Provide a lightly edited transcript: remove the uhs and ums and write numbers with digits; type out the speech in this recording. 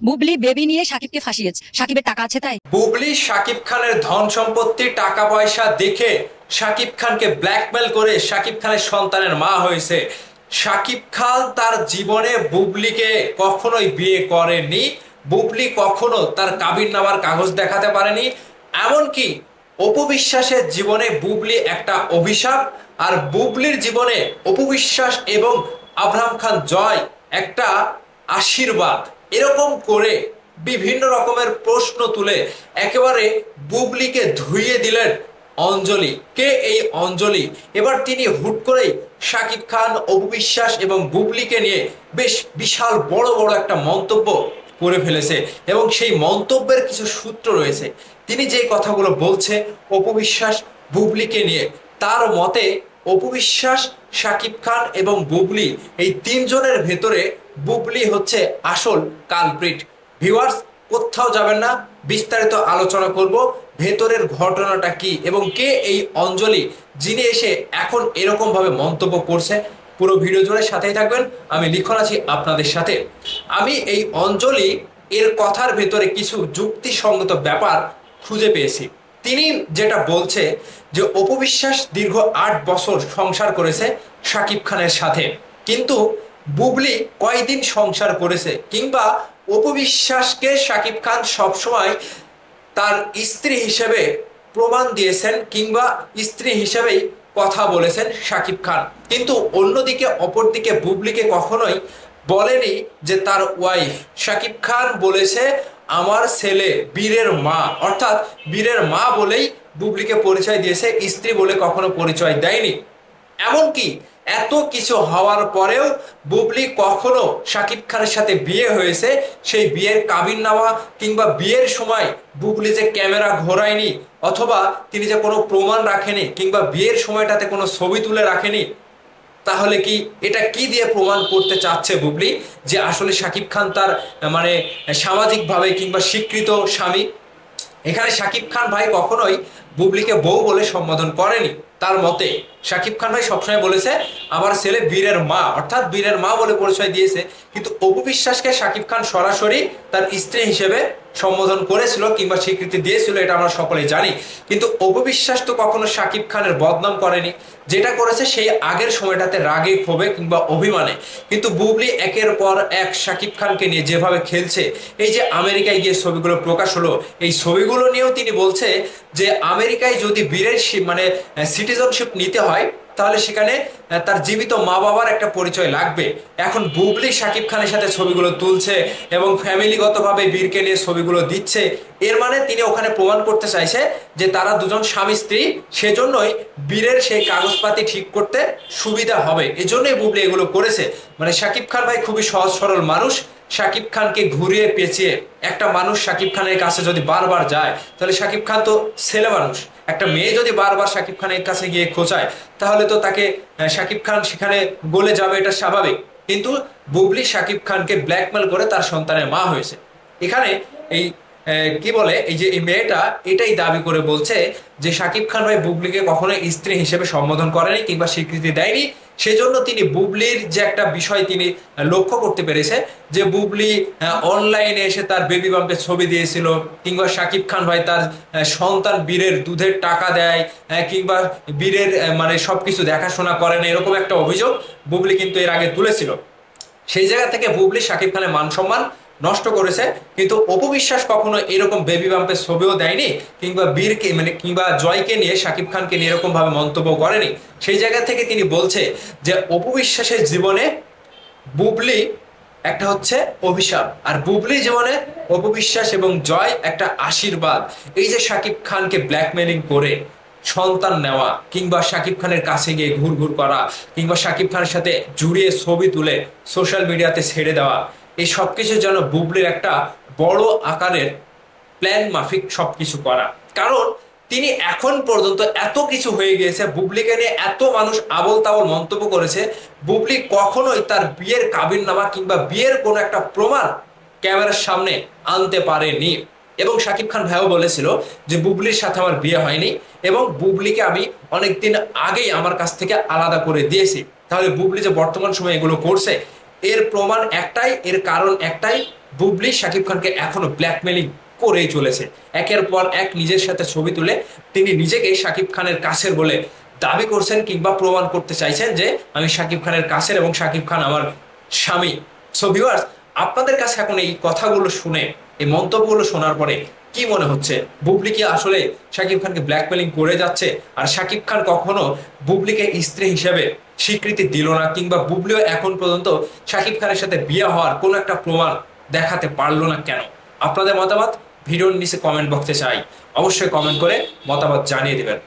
Bubly baby নিয়ে সাকিবকে ফাঁসিয়েছে, সাকিবের টাকা আছে তাই। বুবলি শাকিব খানের ধন সম্পত্তি টাকা পয়সা দেখে শাকিব খানকে ব্ল্যাকমেল করে শাকিব খানের সন্তানের মা হয়েছে। শাকিব খান তার জীবনে বুবলিকে কখনোই বিয়ে করেনি, বুবলি কখনো তার কাবিননামার কাগজ দেখাতে পারেনি। এমনকি অপু বিশ্বাসের জীবনে বুবলি একটা অভিশাপ, আর বুবলির জীবনে অপু বিশ্বাস এবং আব্রাহাম খান জয় একটা আশীর্বাদ। এরকম করে বিভিন্ন রকমের প্রশ্ন তুলে একেবারে বুবলিকে ধুইয়ে দিলেন অঞ্জলি। কে এই অঞ্জলি? এবার তিনি হুট করেই শাকিব খান, অপু বিশ্বাস এবং বুবলিকে নিয়ে বেশ বিশাল বড় বড় একটা মন্তব্য করে ফেলেছে, এবং সেই মন্তব্যের কিছু সূত্র রয়েছে। তিনি যে কথাগুলো বলছে অপু বিশ্বাস বুবলিকে নিয়ে, তার মতে অপু বিশ্বাস, শাকিব খান এবং বুবলি, এই তিনজনের ভেতরে বুবলি হচ্ছে আসল কালপ্রিট। ভিউয়ার্স, কোথাও যাবেন না, বিস্তারিত আলোচনা করব ভেতরের ঘটনাটা কি এবং কে এই অঞ্জলি যিনি এসে এখন এরকম ভাবে মন্তব্য করছে। পুরো ভিডিও জুড়ে সাথেই থাকবেন, আমি লিখন আছি আপনাদের সাথে। আমি এই অঞ্জলি এর কথার ভেতরে কিছু যুক্তিসঙ্গত ব্যাপার খুঁজে পেয়েছি। তিনি যেটা বলছে যে অপু বিশ্বাস দীর্ঘ 8 বছর সংসার করেছে শাকিব খানের সাথে, কিন্তু বুবলি কয়দিন সংসার করেছে, কিংবা অপু বিশ্বাসকে শাকিব খান সবসময় তার স্ত্রী হিসেবে প্রমাণ দিয়েছেন, কিংবা স্ত্রী হিসেবেই কথা বলেছেন শাকিব খান। কিন্তু অন্যদিকে অপরদিকে বুবলিকে কখনোই বলেনি যে তার ওয়াইফ। শাকিব খান বলেছে আমার ছেলে বীরের মা, অর্থাৎ বীরের মা বলেই বুবলিকে পরিচয় দিয়েছে, স্ত্রী বলে কখনো পরিচয় দেয়নি। এমনকি এত কিছু হওয়ার পরেও বুবলি কখনো শাকিব খানের সাথে বিয়ে হয়েছে সেই বিয়ের কাবিননামা কিংবা বিয়ের সময় বুবলি যে ক্যামেরা ঘোরায়নি, অথবা তিনি যে কোনো প্রমাণ রাখেনি, কিংবা বিয়ের সময়টাতে কোনো ছবি তুলে রাখেনি, তাহলে কি এটা কি দিয়ে প্রমাণ করতে চাচ্ছে বুবলি যে আসলে শাকিব খান তার মানে সামাজিকভাবে কিংবা স্বীকৃত স্বামী? এখানে শাকিব খান ভাই কখনোই বুবলিকে বউ বলে সম্বোধন করেনি। তার মতে শাকিব খান ভাই সবসময় বলেছে আমার ছেলে বীরের মা, অর্থাৎ বীরের মা বলে পরিচয় দিয়েছে। কিন্তু অপু বিশ্বাসকে শাকিব খান সরাসরি তার স্ত্রী হিসেবে সম্বোধন করেছিল কিংবা স্বীকৃতি দিয়েছিল, এটা আমরা সকলেই জানি। কিন্তু অপু বিশ্বাস তো কখনো শাকিব খানের বদনাম করেনি, যেটা করেছে সেই আগের সময়টাতে রাগে ক্ষোভে কিংবা অভিমানে। কিন্তু বুবলি একের পর এক শাকিব খানকে নিয়ে যেভাবে খেলছে, এই যে আমেরিকায় গিয়ে ছবিগুলো প্রকাশ হলো, এই ছবিগুলো নিয়েও তিনি বলছে যে আমেরিকায় যদি বীরের মানে সিটিজেনশিপ নিতে হয় তাহলে সেখানে তার জীবিত মা বাবার একটা পরিচয় লাগবে। এখন বুবলি শাকিব খানের সাথে ছবিগুলো তুলছে এবং ফ্যামিলিগতভাবে বীরকে নিয়ে ছবিগুলো দিচ্ছে, এর মানে তিনি ওখানে প্রমাণ করতে চাইছে যে তারা দুজন স্বামী স্ত্রী, সেজন্যই বীরের সেই কাগজপাতি ঠিক করতে সুবিধা হবে, এজন্যই বুবলি এগুলো করেছে। মানে শাকিব খান ভাই খুবই সহজ সরল মানুষ। শাকিব খানকে ঘুরিয়ে পেঁচিয়ে একটা মানুষ শাকিব খানের কাছে যদি বারবার যায়, তাহলে শাকিব খান তো ছেলে মানুষ, একটা মেয়ে যদি বারবার শাকিব খানের কাছে গিয়ে খোঁচায় তাহলে তো তাকে শাকিব খান সেখানে গলে যাবে, এটা স্বাভাবিক। কিন্তু বুবলি শাকিব খানকে ব্ল্যাকমেল করে তার সন্তানের মা হয়েছে। এখানে এই কি বলে, এই যে এই মেয়েটা এটাই দাবি করে বলছে যে শাকিব খান ভাই বুবলিকে কখনো স্ত্রী হিসেবে সম্বোধন করেনি কিংবা স্বীকৃতি দেয়নি। সেজন্য তিনি বুবলির যে একটা বিষয় তিনি লক্ষ্য করতে পেরেছে যে বুবলি অনলাইনে এসে তার বেবি বাম্পের ছবি দিয়েছিল, কিংবা শাকিব খান ভাই তার সন্তান বীরের দুধের টাকা দেয়, কিংবা বীরের মানে সবকিছু দেখাশোনা করে না, এরকম একটা অভিযোগ বুবলি কিন্তু এর আগে তুলেছিল। সেই জায়গা থেকে বুবলি শাকিব খানের মান সম্মান নষ্ট করেছে। কিন্তু অপু বিশ্বাস কখনো এরকম বেবি বাম্পের ছবিও দেয়নি, কিংবা বীরকে মানে কিংবা জয়কে নিয়ে শাকিব খানকে নিয়ে এরকম ভাবে মন্তব্য করেনি। সেই জায়গা থেকে তিনি বলছে যে অপু বিশ্বাসের জীবনে বুবলি একটা হচ্ছে অভিশাপ, আর বুবলি জীবনে অপু বিশ্বাস এবং জয় একটা আশীর্বাদ। এই যে শাকিব খানকে ব্ল্যাকমেলিং করে সন্তান নেওয়া, কিংবা শাকিব খানের কাছে গিয়ে ঘুর ঘুর করা, কিংবা শাকিব খানের সাথে জুড়িয়ে ছবি তুলে সোশ্যাল মিডিয়াতে ছেড়ে দেওয়া, এই সবকিছু যেন বুবলির একটা বড় আকারের প্ল্যান মাফিক সবকিছু করা। কারণ তিনি এখন পর্যন্ত এত কিছু হয়ে গিয়েছে, বুবলিকে নিয়ে এত মানুষ আবল তাবল মন্তব্য করেছে, বুবলি কখনোই তার বিয়ের কাবিননামা কিংবা বিয়ের কোনো একটা প্রমাণ ক্যামেরার সামনে আনতে পারেনি। এবং শাকিব খান ভাইও বলেছিল যে বুবলির সাথে আমার বিয়ে হয়নি এবং বুবলিকে আমি অনেকদিন আগেই আমার কাছ থেকে আলাদা করে দিয়েছি। তাহলে বুবলি যে বর্তমান সময়ে এগুলো করছে এর প্রমাণ একটাই, এর কারণ একটাই, বুবলি শাকিব খানকে এখনো ব্ল্যাকমেলিং করেই চলেছে। একের পর এক নিজের সাথে ছবি তুলে তিনি নিজেকে শাকিব খানের কাছের বলে দাবি করছেন কিংবা প্রমাণ করতে চাইছেন যে আমি শাকিব খানের কাছের এবং শাকিব খান আমার স্বামী। সো ভিউয়ার্স, আপনাদের কাছে এখন এই কথাগুলো শুনে, এই মন্তব্যগুলো শোনার পরে কি মনে হচ্ছে? বুবলি কি আসলে শাকিব খানকে ব্ল্যাকমেলিং করে যাচ্ছে? আর শাকিব খান কখনো বুবলিকে স্ত্রী হিসেবে স্বীকৃতি দিল না, কিংবা বুবলিও এখন পর্যন্ত শাকিব খানের সাথে বিয়ে হওয়ার কোনো একটা প্রমাণ দেখাতে পারলো না কেন? আপনাদের মতামত ভিডিওর নিচে কমেন্ট বক্সে চাই, অবশ্যই কমেন্ট করে মতামত জানিয়ে দেবেন।